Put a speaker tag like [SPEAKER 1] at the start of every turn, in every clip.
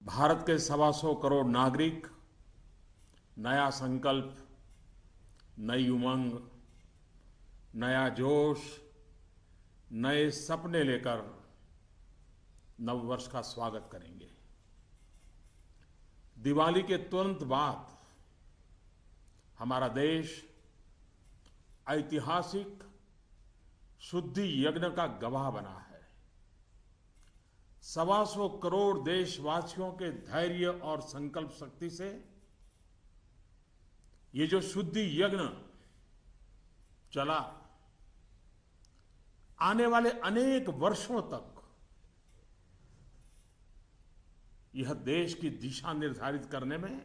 [SPEAKER 1] भारत के 125 करोड़ नागरिक नया संकल्प, नई उमंग, नया जोश, नए सपने लेकर नववर्ष का स्वागत करेंगे। दिवाली के तुरंत बाद हमारा देश ऐतिहासिक शुद्धि यज्ञ का गवाह बना है। 125 करोड़ देशवासियों के धैर्य और संकल्प शक्ति से ये जो शुद्धि यज्ञ चला, आने वाले अनेक वर्षों तक यह देश की दिशा निर्धारित करने में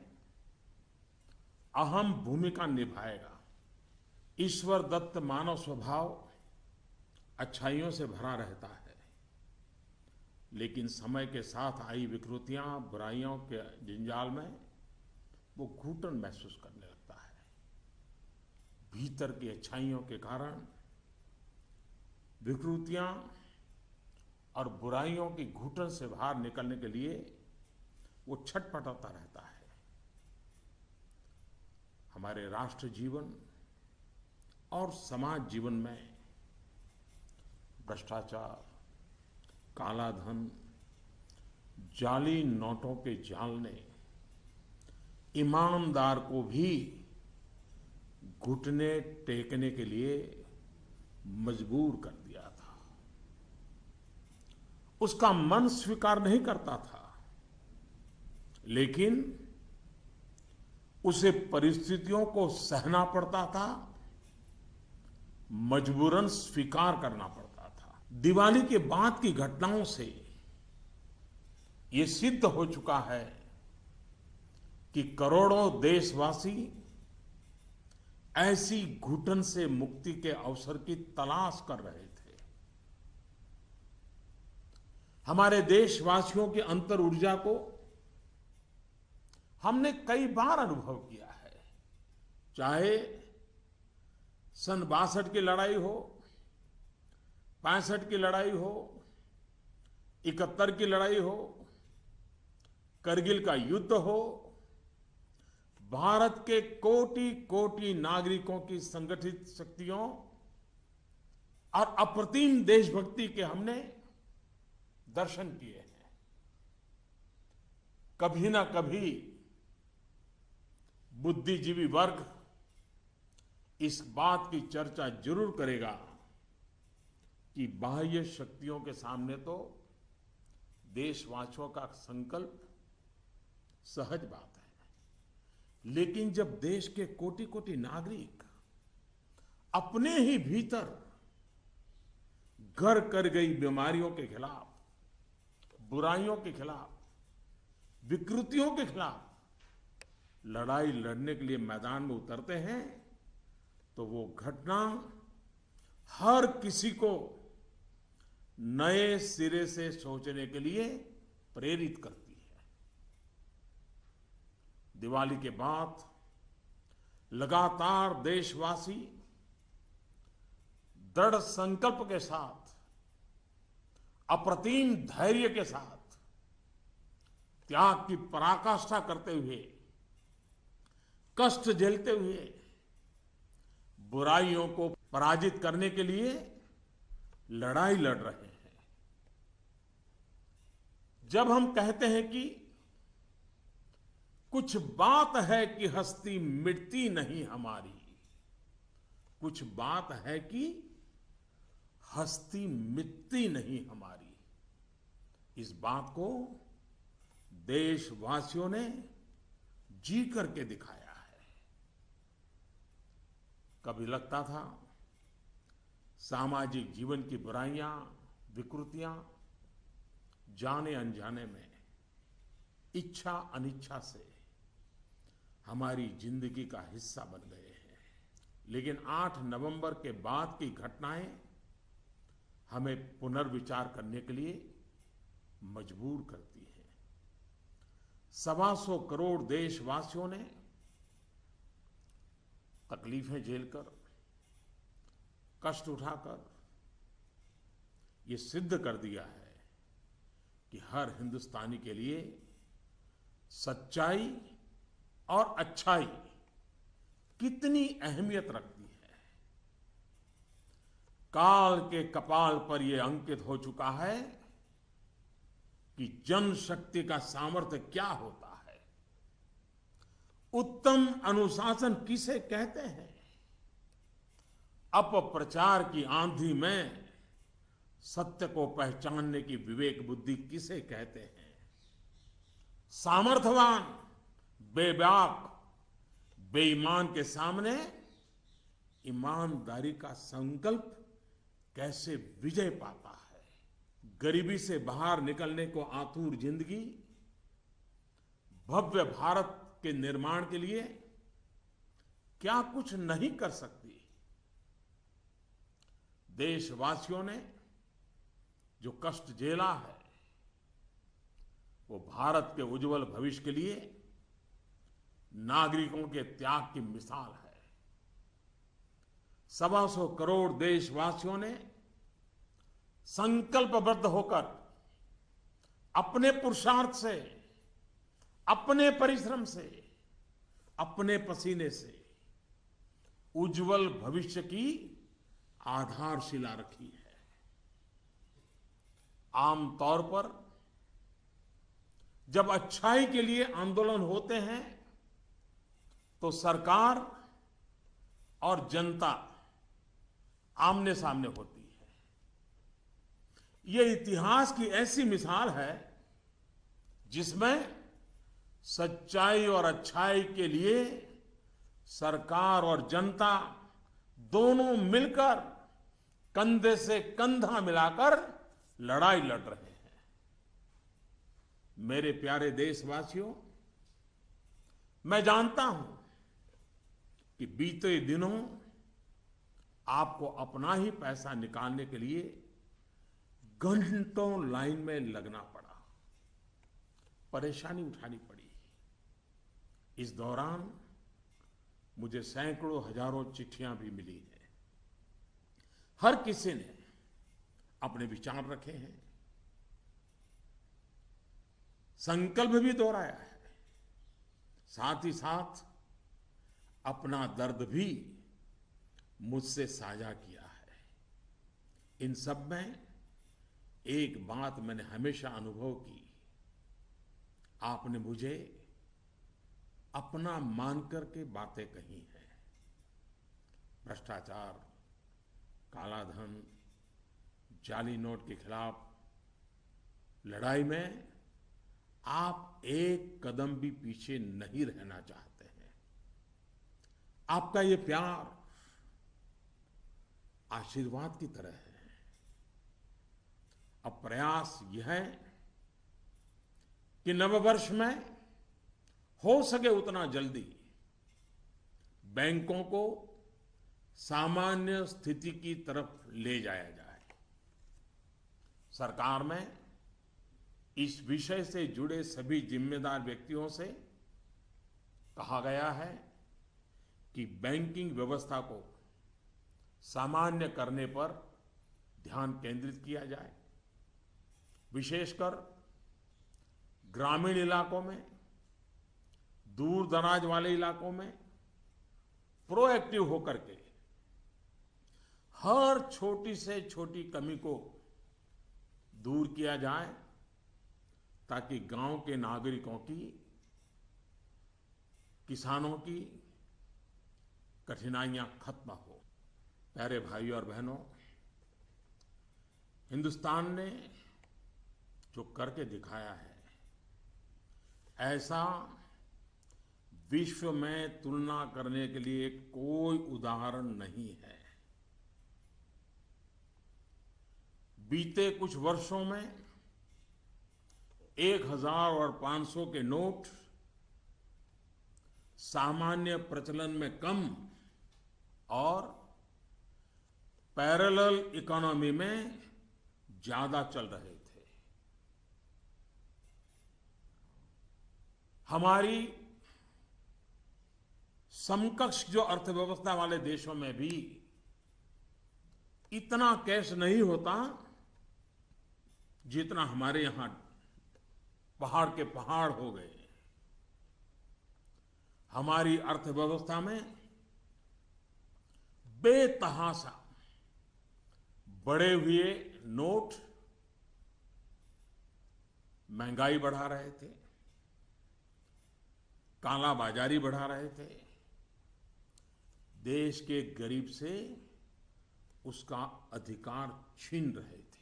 [SPEAKER 1] अहम भूमिका निभाएगा। ईश्वर दत्त मानव स्वभाव अच्छाइयों से भरा रहता है, लेकिन समय के साथ आई विकृतियां, बुराइयों के जंजाल में वो घुटन महसूस करने लगता है। भीतर की अच्छाइयों के कारण विकृतियां और बुराइयों की घुटन से बाहर निकलने के लिए वो छटपटाता रहता है। हमारे राष्ट्र जीवन और समाज जीवन में भ्रष्टाचार, काला धन, जाली नोटों के जाल ने ईमानदार को भी घुटने टेकने के लिए मजबूर कर दिया था। उसका मन स्वीकार नहीं करता था, लेकिन उसे परिस्थितियों को सहना पड़ता था, मजबूरन स्वीकार करना पड़ता था। दिवाली के बाद की घटनाओं से ये सिद्ध हो चुका है कि करोड़ों देशवासी ऐसी घुटन से मुक्ति के अवसर की तलाश कर रहे थे। हमारे देशवासियों की अंतर ऊर्जा को हमने कई बार अनुभव किया है। चाहे सन 62 की लड़ाई हो, 65 की लड़ाई हो, 71 की लड़ाई हो, करगिल का युद्ध हो, भारत के कोटि कोटि नागरिकों की संगठित शक्तियों और अप्रतिम देशभक्ति के हमने दर्शन किए हैं। कभी ना कभी बुद्धिजीवी वर्ग इस बात की चर्चा जरूर करेगा कि बाह्य शक्तियों के सामने तो देशवासियों का संकल्प सहज बात है, लेकिन जब देश के कोटि कोटि नागरिक अपने ही भीतर घर कर गई बीमारियों के खिलाफ, बुराइयों के खिलाफ, विकृतियों के खिलाफ लड़ाई लड़ने के लिए मैदान में उतरते हैं, तो वो घटना हर किसी को नए सिरे से सोचने के लिए प्रेरित करती है। दिवाली के बाद लगातार देशवासी दृढ़ संकल्प के साथ, अप्रतिम धैर्य के साथ, त्याग की पराकाष्ठा करते हुए, कष्ट झेलते हुए बुराइयों को पराजित करने के लिए लड़ाई लड़ रहे हैं। जब हम कहते हैं कि कुछ बात है कि हस्ती मिटती नहीं हमारी, कुछ बात है कि हस्ती मिटती नहीं हमारी, इस बात को देशवासियों ने जी करके दिखाया है। कभी लगता था सामाजिक जीवन की बुराइयां, विकृतियां जाने अनजाने में, इच्छा अनिच्छा से हमारी जिंदगी का हिस्सा बन गए हैं। लेकिन 8 नवंबर के बाद की घटनाएं हमें पुनर्विचार करने के लिए मजबूर करती हैं। 125 करोड़ देशवासियों ने तकलीफें झेलकर, कष्ट उठाकर ये सिद्ध कर दिया है कि हर हिंदुस्तानी के लिए सच्चाई और अच्छाई कितनी अहमियत रखती है। काल के कपाल पर यह अंकित हो चुका है कि जनशक्ति का सामर्थ्य क्या होता है, उत्तम अनुशासन किसे कहते हैं, अपप्रचार की आंधी में सत्य को पहचानने की विवेक बुद्धि किसे कहते हैं, सामर्थ्यवान बेबाक बेईमान के सामने ईमानदारी का संकल्प कैसे विजय पाता है, गरीबी से बाहर निकलने को आतुर जिंदगी भव्य भारत के निर्माण के लिए क्या कुछ नहीं कर सकती। देशवासियों ने जो कष्ट झेला है वो भारत के उज्जवल भविष्य के लिए नागरिकों के त्याग की मिसाल है। 125 करोड़ देशवासियों ने संकल्पबद्ध होकर अपने पुरुषार्थ से, अपने परिश्रम से, अपने पसीने से उज्जवल भविष्य की आधारशिला रखी है। आमतौर पर जब अच्छाई के लिए आंदोलन होते हैं तो सरकार और जनता आमने सामने होती है। यह इतिहास की ऐसी मिसाल है जिसमें सच्चाई और अच्छाई के लिए सरकार और जनता दोनों मिलकर कंधे से कंधा मिलाकर लड़ाई लड़ रहे हैं। मेरे प्यारे देशवासियों, मैं जानता हूं कि बीते दिनों आपको अपना ही पैसा निकालने के लिए घंटों लाइन में लगना पड़ा, परेशानी उठानी पड़ी। इस दौरान मुझे सैकड़ों हजारों चिट्ठियां भी मिली हैं। हर किसी ने अपने विचार रखे हैं, संकल्प भी दोहराया है, साथ ही साथ अपना दर्द भी मुझसे साझा किया है। इन सब में एक बात मैंने हमेशा अनुभव की, आपने मुझे अपना मानकर के बातें कही हैं। भ्रष्टाचार, कालाधन, जाली नोट के खिलाफ लड़ाई में आप एक कदम भी पीछे नहीं रहना चाहते हैं। आपका ये प्यार आशीर्वाद की तरह है। अब प्रयास यह है कि नववर्ष में हो सके उतना जल्दी बैंकों को सामान्य स्थिति की तरफ ले जाया जाए। सरकार में इस विषय से जुड़े सभी जिम्मेदार व्यक्तियों से कहा गया है कि बैंकिंग व्यवस्था को सामान्य करने पर ध्यान केंद्रित किया जाए। विशेषकर ग्रामीण इलाकों में, दूर दराज वाले इलाकों में प्रोएक्टिव होकर के हर छोटी से छोटी कमी को दूर किया जाए ताकि गांव के नागरिकों की, किसानों की कठिनाइयां खत्म हो। प्यारे भाइयों और बहनों, हिंदुस्तान ने जो करके दिखाया है, ऐसा विश्व में तुलना करने के लिए कोई उदाहरण नहीं है। बीते कुछ वर्षों में 1000 और 500 के नोट सामान्य प्रचलन में कम और पैरेलल इकोनॉमी में ज्यादा चल रहे थे। हमारी समकक्ष जो अर्थव्यवस्था वाले देशों में भी इतना कैश नहीं होता जितना हमारे यहां पहाड़ के पहाड़ हो गए। हमारी अर्थव्यवस्था में बेतहाशा बढ़े हुए नोट महंगाई बढ़ा रहे थे, काला बाजारी बढ़ा रहे थे, देश के गरीब से उसका अधिकार छीन रहे थे।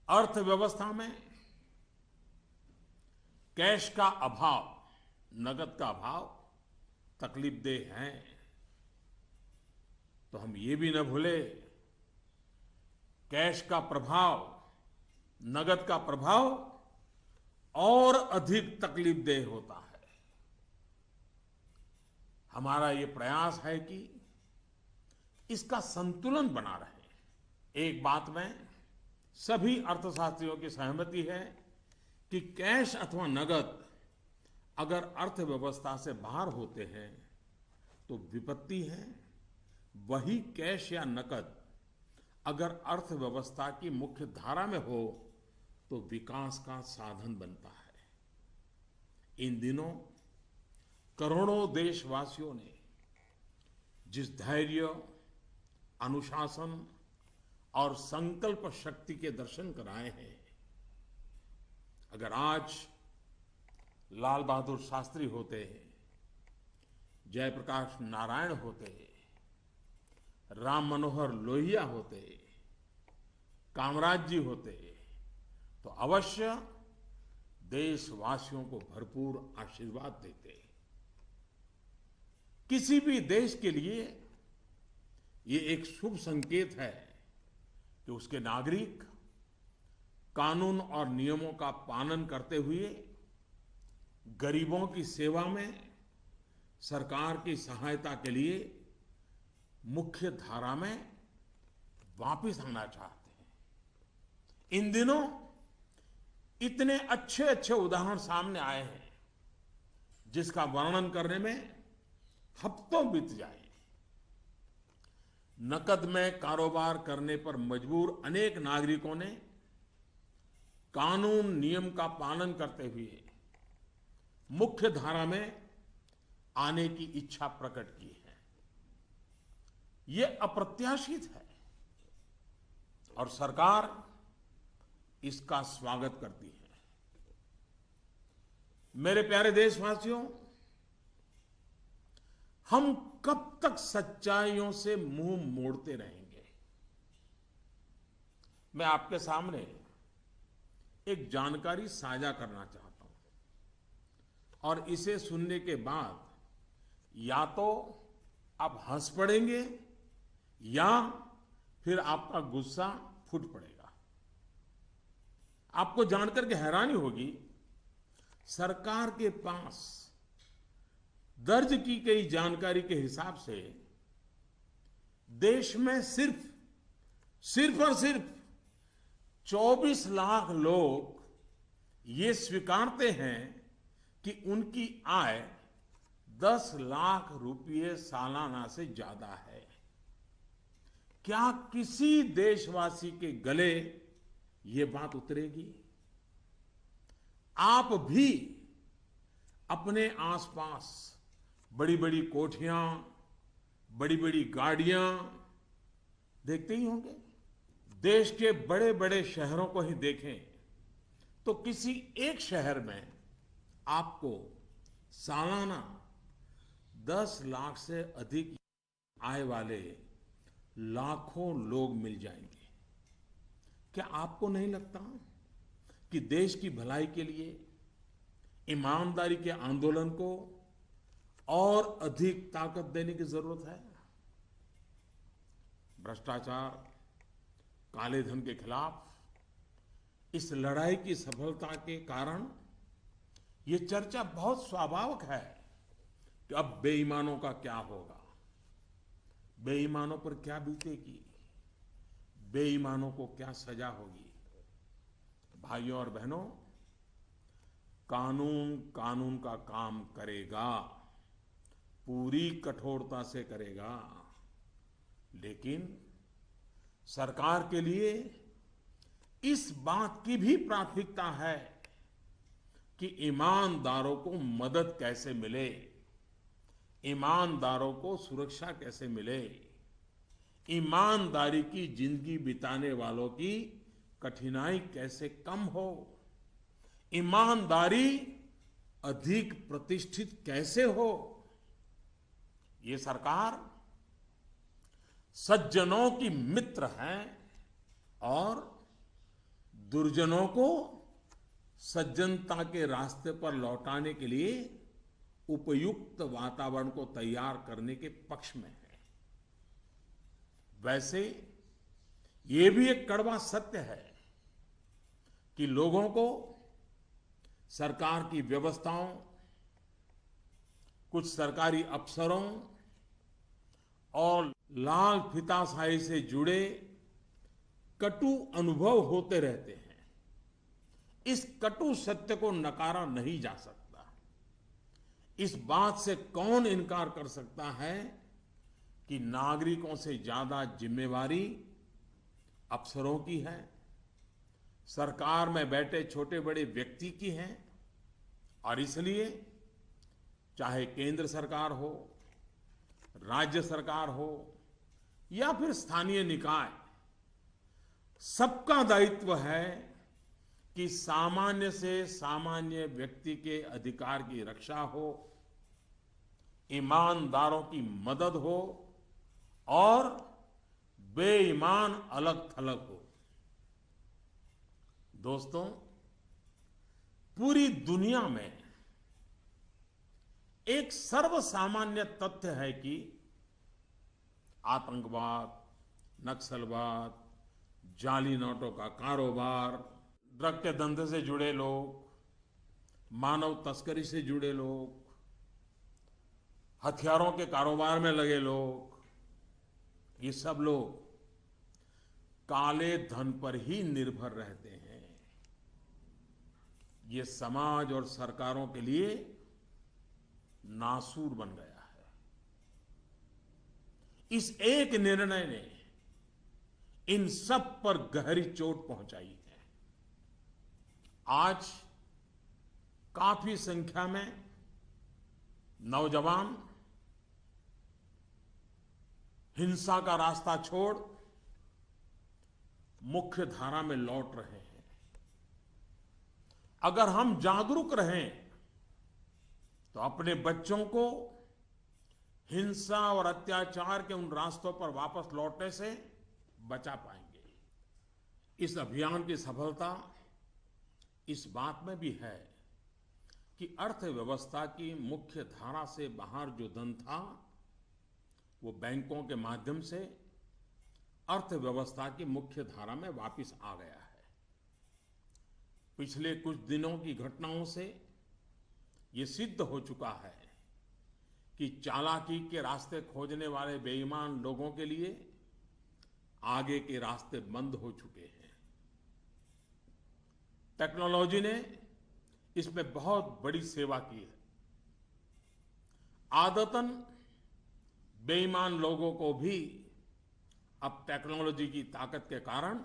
[SPEAKER 1] अर्थव्यवस्था में कैश का अभाव, नगद का अभाव तकलीफदेह है। तो हम ये भी न भूले, कैश का प्रभाव, नगद का प्रभाव और अधिक तकलीफदेह होता है। हमारा ये प्रयास है कि इसका संतुलन बना रहे। एक बात में सभी अर्थशास्त्रियों की सहमति है कि कैश अथवा नगद अगर अर्थव्यवस्था से बाहर होते हैं तो विपत्ति है। वही कैश या नकद अगर अर्थव्यवस्था की मुख्य धारा में हो तो विकास का साधन बनता है। इन दिनों करोड़ों देशवासियों ने जिस धैर्य, अनुशासन और संकल्प शक्ति के दर्शन कराए हैं, अगर आज लाल बहादुर शास्त्री होते, जयप्रकाश नारायण होते, राम मनोहर लोहिया होते, कामराज जी होते, तो अवश्य देशवासियों को भरपूर आशीर्वाद देते। किसी भी देश के लिए ये एक शुभ संकेत है कि उसके नागरिक कानून और नियमों का पालन करते हुए गरीबों की सेवा में सरकार की सहायता के लिए मुख्य धारा में वापस आना चाहते हैं। इन दिनों इतने अच्छे अच्छे उदाहरण सामने आए हैं जिसका वर्णन करने में हफ्तों बीत जाए। नकद में कारोबार करने पर मजबूर अनेक नागरिकों ने कानून नियम का पालन करते हुए मुख्य धारा में आने की इच्छा प्रकट की है। यह अप्रत्याशित है और सरकार इसका स्वागत करती है। मेरे प्यारे देशवासियों, हम कब तक सच्चाइयों से मुंह मोड़ते रहेंगे? मैं आपके सामने एक जानकारी साझा करना चाहता हूं और इसे सुनने के बाद या तो आप हंस पड़ेंगे या फिर आपका गुस्सा फूट पड़ेगा। आपको जानकर के हैरानी होगी, सरकार के पास दर्ज की गई जानकारी के हिसाब से देश में सिर्फ और सिर्फ 24 लाख लोग ये स्वीकारते हैं कि उनकी आय 10 लाख रुपये सालाना से ज्यादा है। क्या किसी देशवासी के गले ये बात उतरेगी? आप भी अपने आसपास बड़ी बड़ी कोठियां, बड़ी बड़ी गाड़ियां देखते ही होंगे। देश के बड़े बड़े शहरों को ही देखें तो किसी एक शहर में आपको सालाना 10 लाख से अधिक आय वाले लाखों लोग मिल जाएंगे। क्या आपको नहीं लगता कि देश की भलाई के लिए ईमानदारी के आंदोलन को और अधिक ताकत देने की जरूरत है? भ्रष्टाचार, काले धन के खिलाफ इस लड़ाई की सफलता के कारण ये चर्चा बहुत स्वाभाविक है कि अब बेईमानों का क्या होगा, बेईमानों पर क्या बीतेगी, बेईमानों को क्या सजा होगी। भाइयों और बहनों, कानून कानून का काम करेगा, पूरी कठोरता से करेगा, लेकिन सरकार के लिए इस बात की भी प्राथमिकता है कि ईमानदारों को मदद कैसे मिले, ईमानदारों को सुरक्षा कैसे मिले, ईमानदारी की जिंदगी बिताने वालों की कठिनाई कैसे कम हो, ईमानदारी अधिक प्रतिष्ठित कैसे हो। ये सरकार सज्जनों की मित्र है और दुर्जनों को सज्जनता के रास्ते पर लौटाने के लिए उपयुक्त वातावरण को तैयार करने के पक्ष में है। वैसे ये भी एक कड़वा सत्य है कि लोगों को सरकार की व्यवस्थाओं, कुछ सरकारी अफसरों और लाल फीताशाही से जुड़े कटु अनुभव होते रहते हैं। इस कटु सत्य को नकारा नहीं जा सकता। इस बात से कौन इनकार कर सकता है कि नागरिकों से ज्यादा जिम्मेवारी अफसरों की है, सरकार में बैठे छोटे बड़े व्यक्ति की है। और इसलिए चाहे केंद्र सरकार हो, राज्य सरकार हो या फिर स्थानीय निकाय, सबका दायित्व है कि सामान्य से सामान्य व्यक्ति के अधिकार की रक्षा हो, ईमानदारों की मदद हो और बेईमान अलग थलग हो। दोस्तों, पूरी दुनिया में एक सर्वसामान्य तथ्य है कि आतंकवाद, नक्सलवाद, जाली नोटों का कारोबार, ड्रग के धंधे से जुड़े लोग, मानव तस्करी से जुड़े लोग, हथियारों के कारोबार में लगे लोग, ये सब लोग काले धन पर ही निर्भर रहते हैं। ये समाज और सरकारों के लिए नासूर बन गया है। इस एक निर्णय ने इन सब पर गहरी चोट पहुंचाई है। आज काफी संख्या में नौजवान हिंसा का रास्ता छोड़ मुख्य धारा में लौट रहे हैं। अगर हम जागरूक रहें तो अपने बच्चों को हिंसा और अत्याचार के उन रास्तों पर वापस लौटने से बचा पाएंगे। इस अभियान की सफलता इस बात में भी है कि अर्थव्यवस्था की मुख्य धारा से बाहर जो धन था वो बैंकों के माध्यम से अर्थव्यवस्था की मुख्य धारा में वापस आ गया है। पिछले कुछ दिनों की घटनाओं से ये सिद्ध हो चुका है कि चालाकी के रास्ते खोजने वाले बेईमान लोगों के लिए आगे के रास्ते बंद हो चुके हैं। टेक्नोलॉजी ने इसमें बहुत बड़ी सेवा की है। आदतन बेईमान लोगों को भी अब टेक्नोलॉजी की ताकत के कारण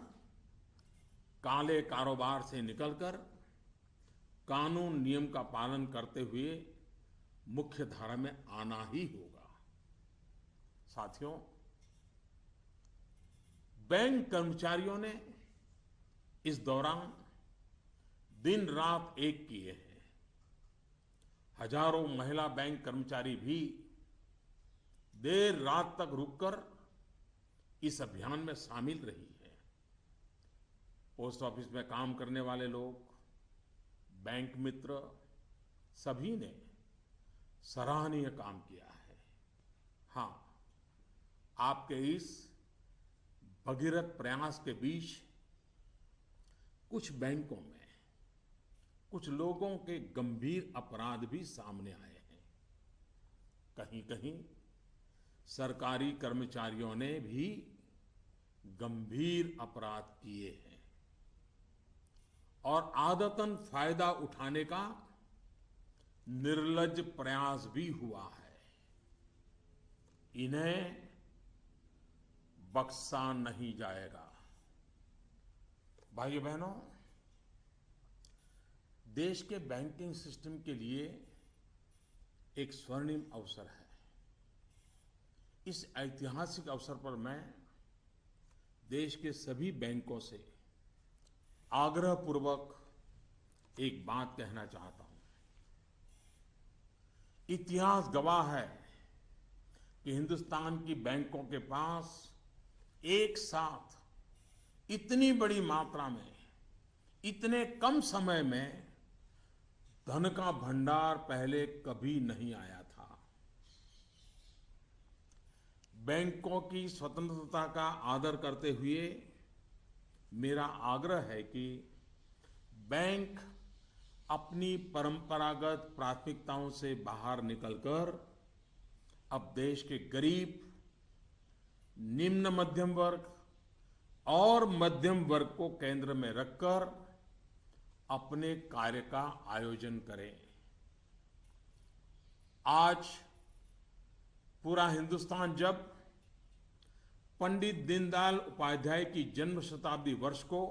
[SPEAKER 1] काले कारोबार से निकलकर कानून नियम का पालन करते हुए मुख्य धारा में आना ही होगा। साथियों, बैंक कर्मचारियों ने इस दौरान दिन रात एक किए हैं। हजारों महिला बैंक कर्मचारी भी देर रात तक रुककर इस अभियान में शामिल रही है। पोस्ट ऑफिस में काम करने वाले लोग, बैंक मित्र, सभी ने सराहनीय काम किया है। हाँ, आपके इस भगीरथ प्रयास के बीच कुछ बैंकों में कुछ लोगों के गंभीर अपराध भी सामने आए हैं। कहीं-कहीं सरकारी कर्मचारियों ने भी गंभीर अपराध किए हैं और आदतन फायदा उठाने का निर्लज्ज प्रयास भी हुआ है। इन्हें बख्शा नहीं जाएगा। भाइयों बहनों, देश के बैंकिंग सिस्टम के लिए एक स्वर्णिम अवसर है। इस ऐतिहासिक अवसर पर मैं देश के सभी बैंकों से आग्रहपूर्वक एक बात कहना चाहता हूं। इतिहास गवाह है कि हिंदुस्तान की बैंकों के पास एक साथ इतनी बड़ी मात्रा में इतने कम समय में धन का भंडार पहले कभी नहीं आया था। बैंकों की स्वतंत्रता का आदर करते हुए मेरा आग्रह है कि बैंक अपनी परंपरागत प्राथमिकताओं से बाहर निकलकर अब देश के गरीब, निम्न मध्यम वर्ग और मध्यम वर्ग को केंद्र में रखकर अपने कार्य का आयोजन करें। आज पूरा हिंदुस्तान जब पंडित दीनदयाल उपाध्याय की जन्म शताब्दी वर्ष को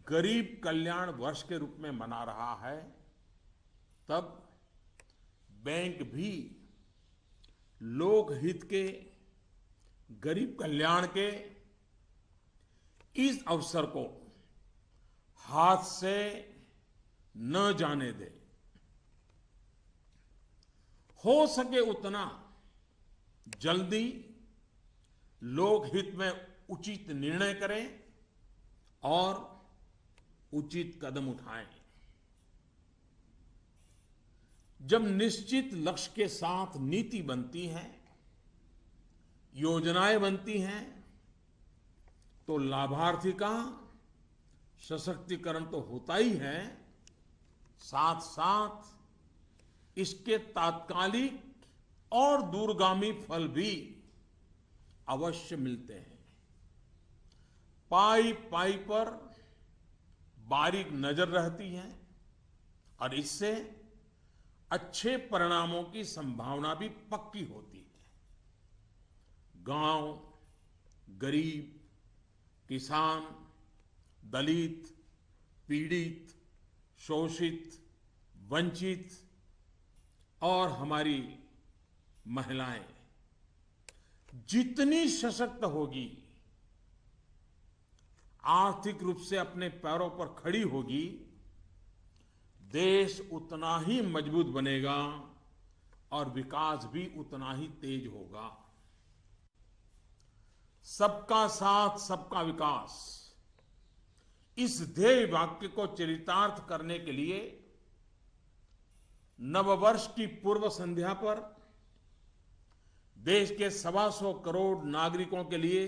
[SPEAKER 1] गरीब कल्याण वर्ष के रूप में मना रहा है, तब बैंक भी लोकहित के, गरीब कल्याण के इस अवसर को हाथ से न जाने दे। हो सके उतना जल्दी लोकहित में उचित निर्णय करें और उचित कदम उठाएं। जब निश्चित लक्ष्य के साथ नीति बनती है, योजनाएं बनती हैं, तो लाभार्थी का सशक्तिकरण तो होता ही है, साथ साथ इसके तात्कालिक और दूरगामी फल भी अवश्य मिलते हैं। पाई पाई पर बारीक नजर रहती है और इससे अच्छे परिणामों की संभावना भी पक्की होती है। गांव, गरीब, किसान, दलित, पीड़ित, शोषित, वंचित और हमारी महिलाएं जितनी सशक्त होगी, आर्थिक रूप से अपने पैरों पर खड़ी होगी, देश उतना ही मजबूत बनेगा और विकास भी उतना ही तेज होगा। सबका साथ, सबका विकास, इस ध्येय वाक्य को चरितार्थ करने के लिए नववर्ष की पूर्व संध्या पर देश के 125 करोड़ नागरिकों के लिए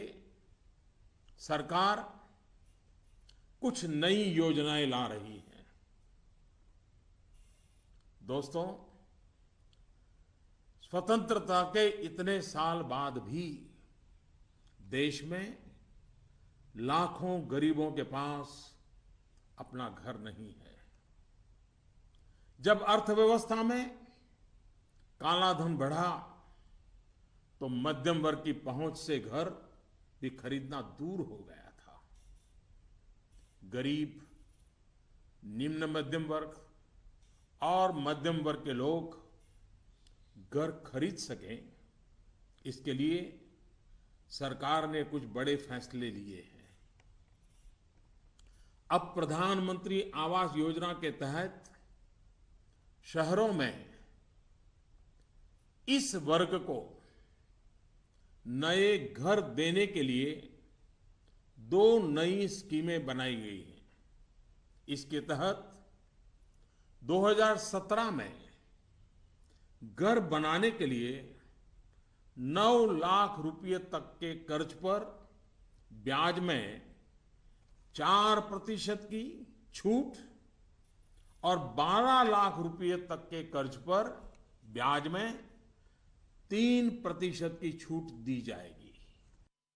[SPEAKER 1] सरकार कुछ नई योजनाएं ला रही है। दोस्तों, स्वतंत्रता के इतने साल बाद भी देश में लाखों गरीबों के पास अपना घर नहीं है। जब अर्थव्यवस्था में काला धन बढ़ा तो मध्यम वर्ग की पहुंच से घर भी खरीदना दूर हो गया था। गरीब, निम्न मध्यम वर्ग और मध्यम वर्ग के लोग घर खरीद सकें, इसके लिए सरकार ने कुछ बड़े फैसले लिए हैं। अब प्रधानमंत्री आवास योजना के तहत शहरों में इस वर्ग को नए घर देने के लिए 2 नई स्कीमें बनाई गई हैं। इसके तहत 2017 में घर बनाने के लिए 9 लाख रुपए तक के कर्ज पर ब्याज में 4% की छूट और 12 लाख रुपए तक के कर्ज पर ब्याज में 3% की छूट दी जाएगी।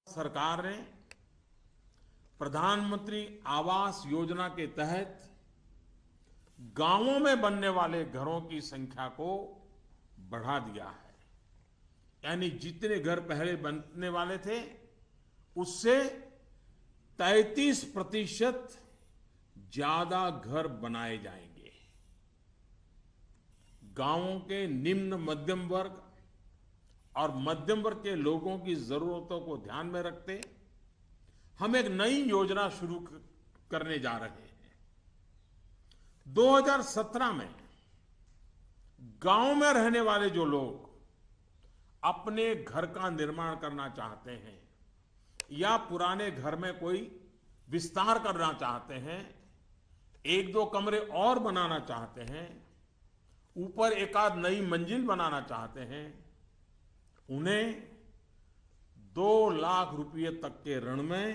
[SPEAKER 1] सरकार ने प्रधानमंत्री आवास योजना के तहत गांवों में बनने वाले घरों की संख्या को बढ़ा दिया है। यानी जितने घर पहले बनने वाले थे उससे 33% ज्यादा घर बनाए जाएंगे। गांवों के निम्न मध्यम वर्ग और मध्यम वर्ग के लोगों की जरूरतों को ध्यान में रखते हम एक नई योजना शुरू करने जा रहे हैं। 2017 में गांव में रहने वाले जो लोग अपने घर का निर्माण करना चाहते हैं या पुराने घर में कोई विस्तार करना चाहते हैं, एक दो कमरे और बनाना चाहते हैं, ऊपर एक आध नई मंजिल बनाना चाहते हैं, उन्हें 2 लाख रुपए तक के ऋण में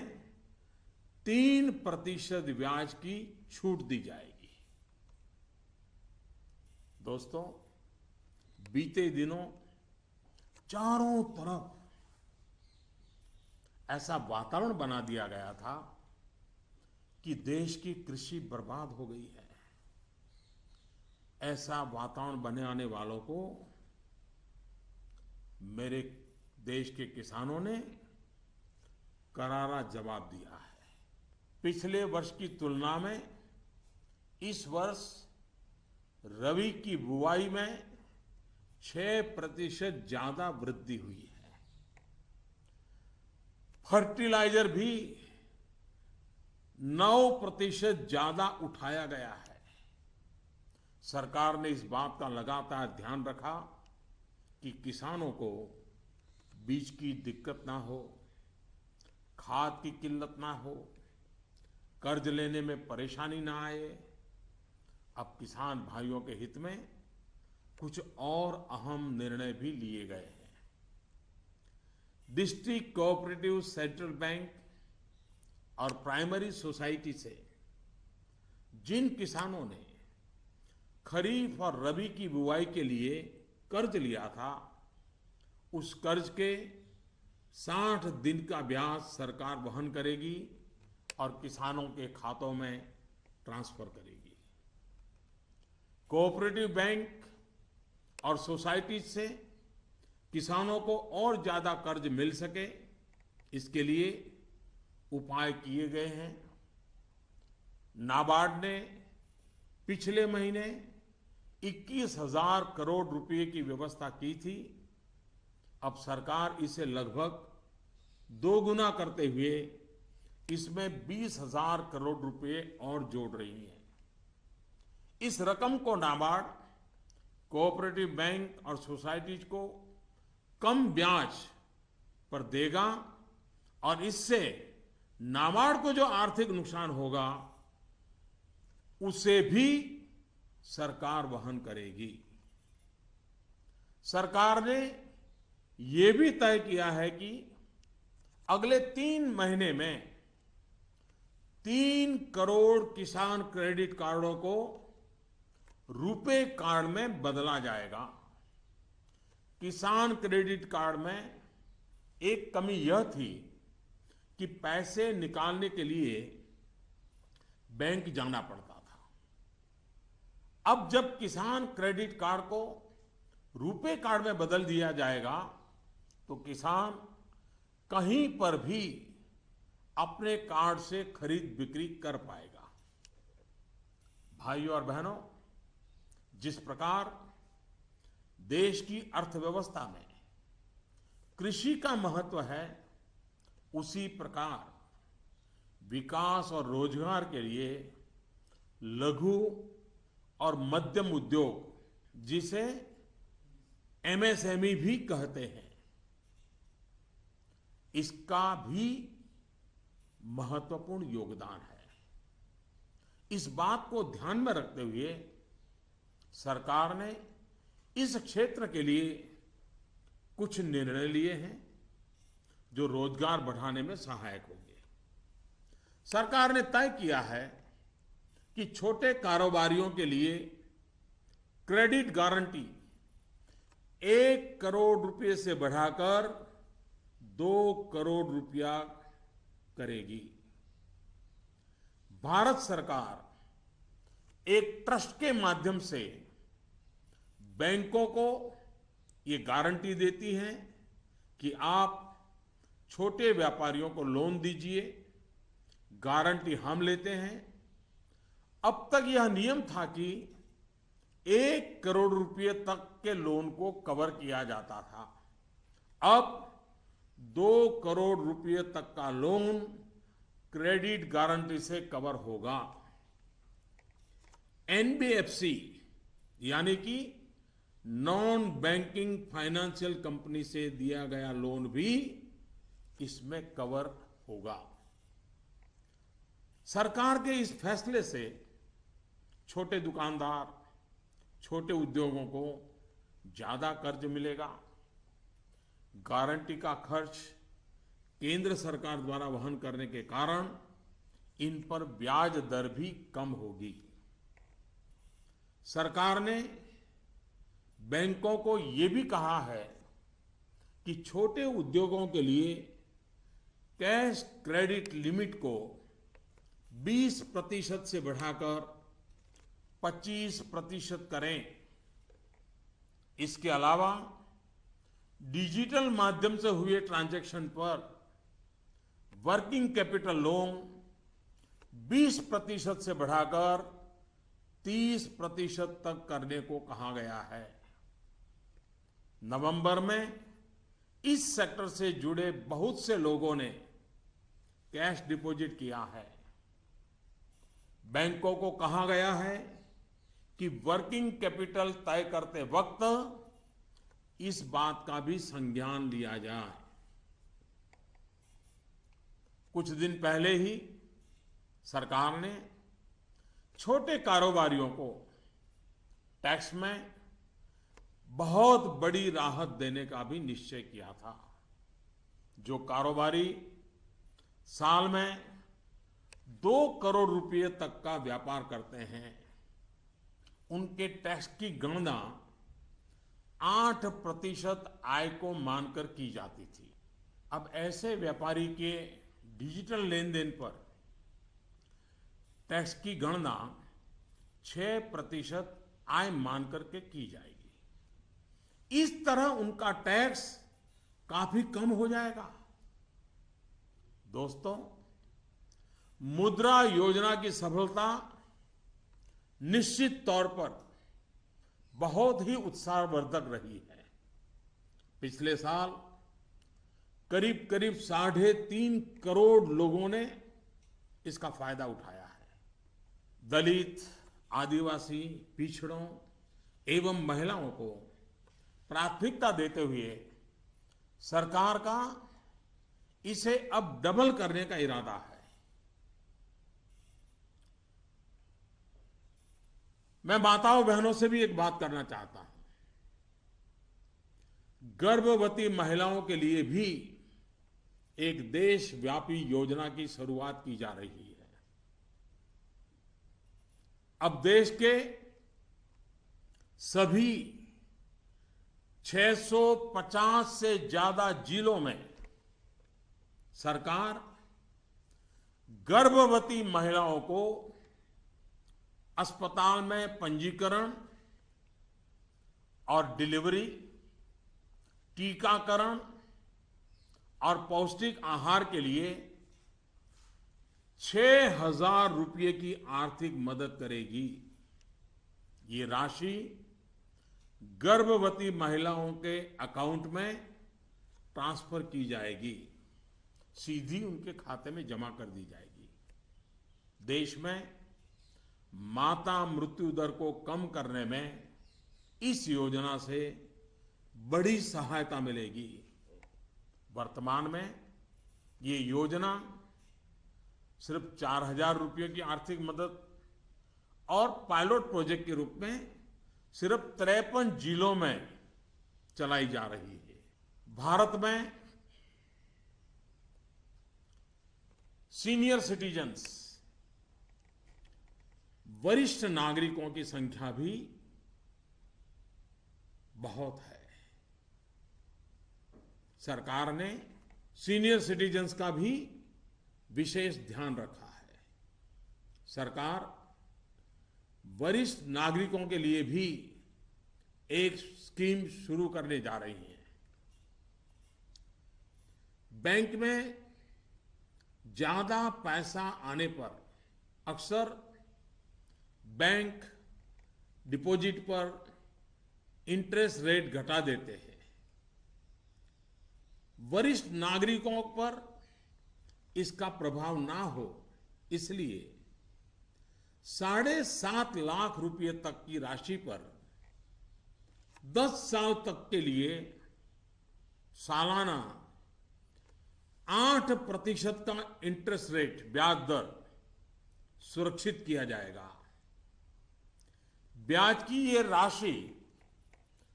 [SPEAKER 1] 3% ब्याज की छूट दी जाएगी। दोस्तों, बीते दिनों चारों तरफ ऐसा वातावरण बना दिया गया था कि देश की कृषि बर्बाद हो गई है। ऐसा वातावरण बनाने वालों को मेरे देश के किसानों ने करारा जवाब दिया है। पिछले वर्ष की तुलना में इस वर्ष रबी की बुआई में 6% ज्यादा वृद्धि हुई है। फर्टिलाइजर भी 9% ज्यादा उठाया गया है। सरकार ने इस बात का लगातार ध्यान रखा कि किसानों को बीज की दिक्कत ना हो, खाद की किल्लत ना हो, कर्ज लेने में परेशानी ना आए। अब किसान भाइयों के हित में कुछ और अहम निर्णय भी लिए गए हैं। डिस्ट्रिक्ट कोऑपरेटिव सेंट्रल बैंक और प्राइमरी सोसाइटी से जिन किसानों ने खरीफ और रबी की बुआई के लिए कर्ज लिया था, उस कर्ज के 60 दिन का ब्याज सरकार वहन करेगी और किसानों के खातों में ट्रांसफर करेगी। कोऑपरेटिव बैंक और सोसाइटी से किसानों को और ज्यादा कर्ज मिल सके, इसके लिए उपाय किए गए हैं। नाबार्ड ने पिछले महीने 21,000 करोड़ रुपए की व्यवस्था की थी। अब सरकार इसे लगभग 2 गुना करते हुए इसमें 20,000 करोड़ रुपए और जोड़ रही है। इस रकम को नाबार्ड कोऑपरेटिव बैंक और सोसाइटीज को कम ब्याज पर देगा और इससे नाबार्ड को जो आर्थिक नुकसान होगा उसे भी सरकार वहन करेगी। सरकार ने यह भी तय किया है कि अगले 3 महीने में 3 करोड़ किसान क्रेडिट कार्डों को रुपे कार्ड में बदला जाएगा। किसान क्रेडिट कार्ड में एक कमी यह थी कि पैसे निकालने के लिए बैंक जाना पड़ता था। अब जब किसान क्रेडिट कार्ड को रुपे कार्ड में बदल दिया जाएगा तो किसान कहीं पर भी अपने कार्ड से खरीद बिक्री कर पाएगा। भाइयों और बहनों, जिस प्रकार देश की अर्थव्यवस्था में कृषि का महत्व है, उसी प्रकार विकास और रोजगार के लिए लघु और मध्यम उद्योग, जिसे एमएसएमई भी कहते हैं, इसका भी महत्वपूर्ण योगदान है। इस बात को ध्यान में रखते हुए सरकार ने इस क्षेत्र के लिए कुछ निर्णय लिए हैं जो रोजगार बढ़ाने में सहायक होंगे। सरकार ने तय किया है कि छोटे कारोबारियों के लिए क्रेडिट गारंटी 1 करोड़ रुपए से बढ़ाकर 2 करोड़ रुपया करेगी। भारत सरकार एक ट्रस्ट के माध्यम से बैंकों को ये गारंटी देती है कि आप छोटे व्यापारियों को लोन दीजिए, गारंटी हम लेते हैं, अब तक यह नियम था कि 1 करोड़ रुपए तक के लोन को कवर किया जाता था। अब 2 करोड़ रुपए तक का लोन क्रेडिट गारंटी से कवर होगा। एनबीएफसी यानी कि नॉन बैंकिंग फाइनेंशियल कंपनी से दिया गया लोन भी इसमें कवर होगा। सरकार के इस फैसले से छोटे दुकानदार, छोटे उद्योगों को ज्यादा कर्ज मिलेगा। गारंटी का खर्च केंद्र सरकार द्वारा वहन करने के कारण इन पर ब्याज दर भी कम होगी। सरकार ने बैंकों को ये भी कहा है कि छोटे उद्योगों के लिए कैश क्रेडिट लिमिट को 20% से बढ़ाकर 25% करें। इसके अलावा डिजिटल माध्यम से हुए ट्रांजैक्शन पर वर्किंग कैपिटल लोन 20% से बढ़ाकर 30% तक करने को कहा गया है। नवंबर में इस सेक्टर से जुड़े बहुत से लोगों ने कैश डिपॉजिट किया है। बैंकों को कहा गया है कि वर्किंग कैपिटल तय करते वक्त इस बात का भी संज्ञान लिया जाए। कुछ दिन पहले ही सरकार ने छोटे कारोबारियों को टैक्स में बहुत बड़ी राहत देने का भी निश्चय किया था। जो कारोबारी साल में 2 करोड़ रुपए तक का व्यापार करते हैं, उनके टैक्स की गणना 8% आय को मानकर की जाती थी। अब ऐसे व्यापारी के डिजिटल लेन देन पर टैक्स की गणना 6% आय मानकर के की जाएगी। इस तरह उनका टैक्स काफी कम हो जाएगा। दोस्तों, मुद्रा योजना की सफलता निश्चित तौर पर बहुत ही उत्साहवर्धक रही है। पिछले साल करीब करीब 3.5 करोड़ लोगों ने इसका फायदा उठाया है। दलित, आदिवासी, पिछड़ों एवं महिलाओं को प्राथमिकता देते हुए सरकार का इसे अब डबल करने का इरादा है। मैं माताओं बहनों से भी एक बात करना चाहता हूं। गर्भवती महिलाओं के लिए भी एक देशव्यापी योजना की शुरुआत की जा रही है। अब देश के सभी 650 से ज्यादा जिलों में सरकार गर्भवती महिलाओं को अस्पताल में पंजीकरण और डिलीवरी, टीकाकरण और पौष्टिक आहार के लिए 6,000 रुपये की आर्थिक मदद करेगी। ये राशि गर्भवती महिलाओं के अकाउंट में ट्रांसफर की जाएगी, सीधी उनके खाते में जमा कर दी जाएगी। देश में माता मृत्यु दर को कम करने में इस योजना से बड़ी सहायता मिलेगी। वर्तमान में ये योजना सिर्फ 4,000 रुपये की आर्थिक मदद और पायलट प्रोजेक्ट के रूप में सिर्फ 53 जिलों में चलाई जा रही है। भारत में सीनियर सिटीजन्स, वरिष्ठ नागरिकों की संख्या भी बहुत है। सरकार ने सीनियर सिटीजन्स का भी विशेष ध्यान रखा है। सरकार वरिष्ठ नागरिकों के लिए भी एक स्कीम शुरू करने जा रही है। बैंक में ज्यादा पैसा आने पर अक्सर बैंक डिपॉजिट पर इंटरेस्ट रेट घटा देते हैं। वरिष्ठ नागरिकों पर इसका प्रभाव ना हो इसलिए 7.5 लाख रुपए तक की राशि पर 10 साल तक के लिए सालाना 8% का इंटरेस्ट रेट ब्याज दर सुरक्षित किया जाएगा। ब्याज की ये राशि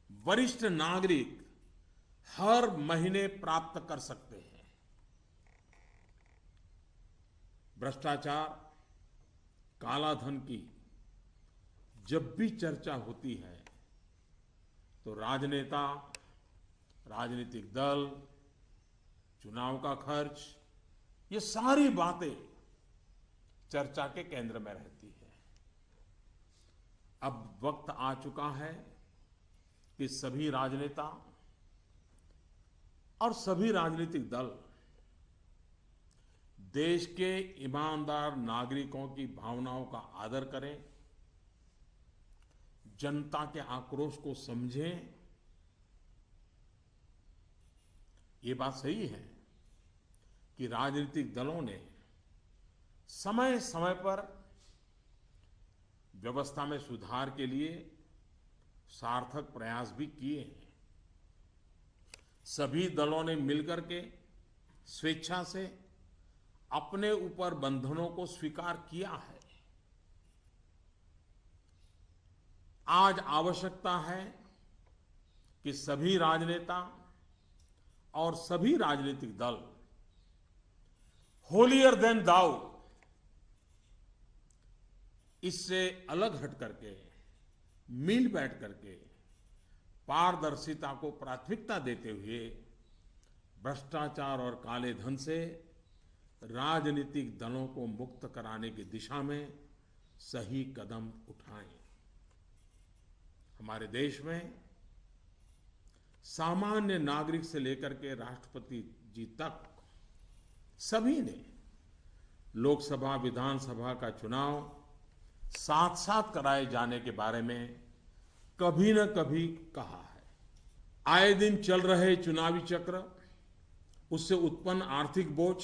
[SPEAKER 1] वरिष्ठ नागरिक हर महीने प्राप्त कर सकते हैं। भ्रष्टाचार, कालाधन की जब भी चर्चा होती है तो राजनेता, राजनीतिक दल, चुनाव का खर्च, ये सारी बातें चर्चा के केंद्र में रहती है। अब वक्त आ चुका है कि सभी राजनेता और सभी राजनीतिक दल देश के ईमानदार नागरिकों की भावनाओं का आदर करें, जनता के आक्रोश को समझें। ये बात सही है कि राजनीतिक दलों ने समय समय पर व्यवस्था में सुधार के लिए सार्थक प्रयास भी किए हैं। सभी दलों ने मिलकर के स्वेच्छा से अपने ऊपर बंधनों को स्वीकार किया है। आज आवश्यकता है कि सभी राजनेता और सभी राजनीतिक दल होलियर देन दाऊ इससे अलग हट करके मिल बैठ करके पारदर्शिता को प्राथमिकता देते हुए भ्रष्टाचार और काले धन से राजनीतिक दलों को मुक्त कराने की दिशा में सही कदम उठाएं। हमारे देश में सामान्य नागरिक से लेकर के राष्ट्रपति जी तक सभी ने लोकसभा, विधानसभा का चुनाव साथ साथ कराए जाने के बारे में कभी न कभी कहा है। आए दिन चल रहे चुनावी चक्र, उससे उत्पन्न आर्थिक बोझ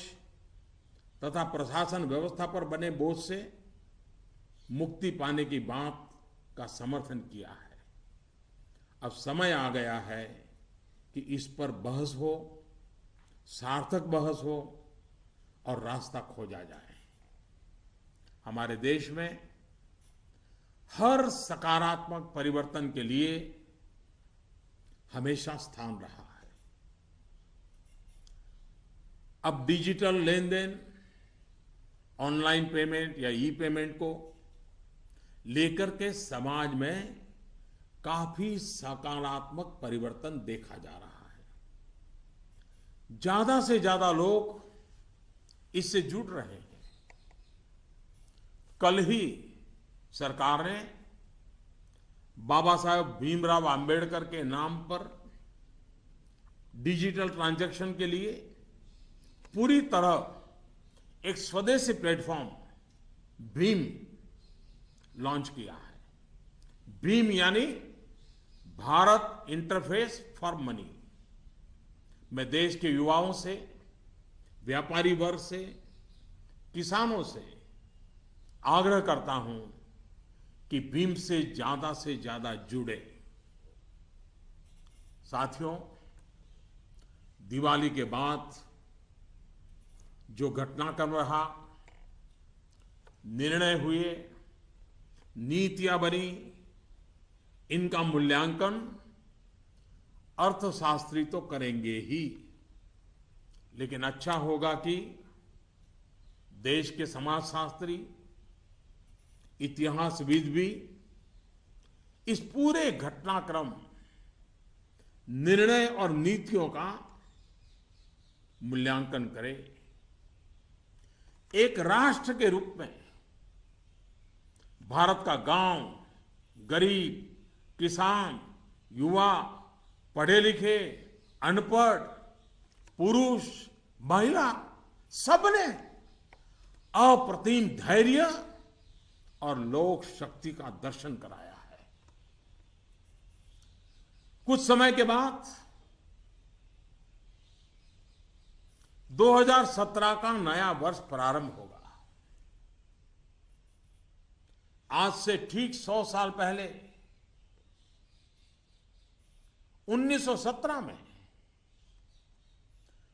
[SPEAKER 1] तथा प्रशासन व्यवस्था पर बने बोझ से मुक्ति पाने की बात का समर्थन किया है। अब समय आ गया है कि इस पर बहस हो, सार्थक बहस हो और रास्ता खोजा जाए। हमारे देश में हर सकारात्मक परिवर्तन के लिए हमेशा स्थान रहा है। अब डिजिटल लेन देन, ऑनलाइन पेमेंट या ई पेमेंट को लेकर के समाज में काफी सकारात्मक परिवर्तन देखा जा रहा है। ज्यादा से ज्यादा लोग इससे जुड़ रहे हैं। कल ही सरकार ने बाबा साहेब भीमराव अंबेडकर के नाम पर डिजिटल ट्रांजैक्शन के लिए पूरी तरह एक स्वदेशी प्लेटफॉर्म भीम लॉन्च किया है। भीम यानी भारत इंटरफेस फॉर मनी। मैं देश के युवाओं से, व्यापारी वर्ग से, किसानों से आग्रह करता हूं कि भीम से ज्यादा जुड़े। साथियों, दिवाली के बाद जो घटनाक्रम रहा, निर्णय हुए, नीतियां बनी, इनका मूल्यांकन अर्थशास्त्री तो करेंगे ही, लेकिन अच्छा होगा कि देश के समाजशास्त्री, इतिहासविद भी इस पूरे घटनाक्रम, निर्णय और नीतियों का मूल्यांकन करें। एक राष्ट्र के रूप में भारत का गांव, गरीब, किसान, युवा, पढ़े लिखे, अनपढ़, पुरुष, महिला, सबने अप्रतिम धैर्य और लोक शक्ति का दर्शन कराया है। कुछ समय के बाद 2017 का नया वर्ष प्रारंभ होगा। आज से ठीक 100 साल पहले 1917 में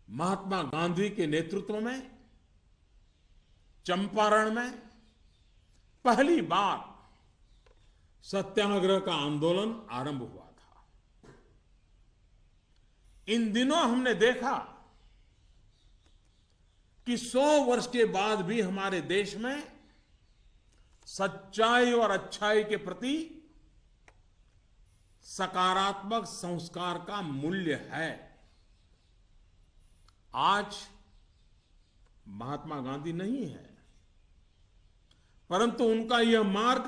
[SPEAKER 1] महात्मा गांधी के नेतृत्व में चंपारण में पहली बार सत्याग्रह का आंदोलन आरंभ हुआ था। इन दिनों हमने देखा कि 100 वर्ष के बाद भी हमारे देश में सच्चाई और अच्छाई के प्रति सकारात्मक संस्कार का मूल्य है। आज महात्मा गांधी नहीं है, परंतु उनका यह मार्ग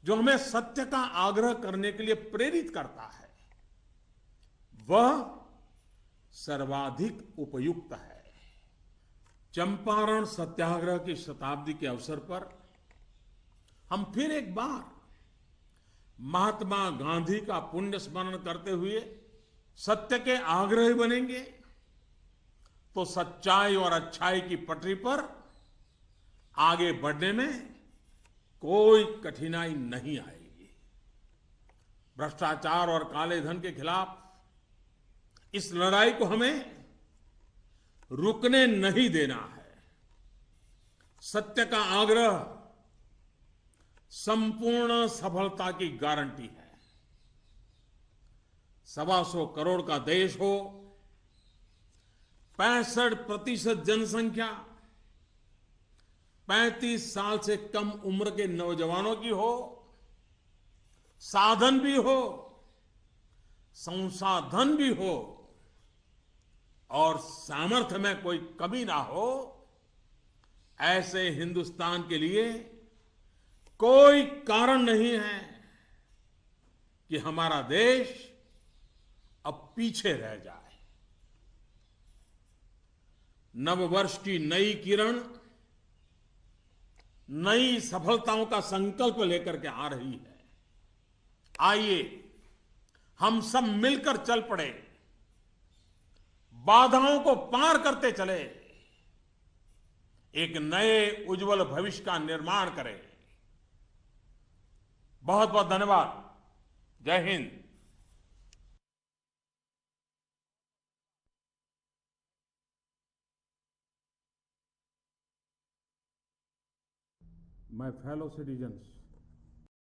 [SPEAKER 1] जो हमें सत्य का आग्रह करने के लिए प्रेरित करता है, वह सर्वाधिक उपयुक्त है। चंपारण सत्याग्रह की शताब्दी के अवसर पर हम फिर एक बार महात्मा गांधी का पुण्य स्मरण करते हुए सत्य के आग्रही बनेंगे तो सच्चाई और अच्छाई की पटरी पर आगे बढ़ने में कोई कठिनाई नहीं आएगी। भ्रष्टाचार और काले धन के खिलाफ इस लड़ाई को हमें रुकने नहीं देना है। सत्य का आग्रह संपूर्ण सफलता की गारंटी है। 125 करोड़ का देश हो, 65% जनसंख्या 35 साल से कम उम्र के नौजवानों की हो, साधन भी हो, संसाधन भी हो और सामर्थ्य में कोई कमी ना हो, ऐसे हिंदुस्तान के लिए कोई कारण नहीं है कि हमारा देश अब पीछे रह जाए। नववर्ष की नई किरण नई सफलताओं का संकल्प लेकर के आ रही है। आइए हम सब मिलकर चल पड़े, बाधाओं को पार करते चले, एक नए उज्जवल भविष्य का निर्माण करें। बहुत बहुत धन्यवाद। जय हिंद। My fellow citizens,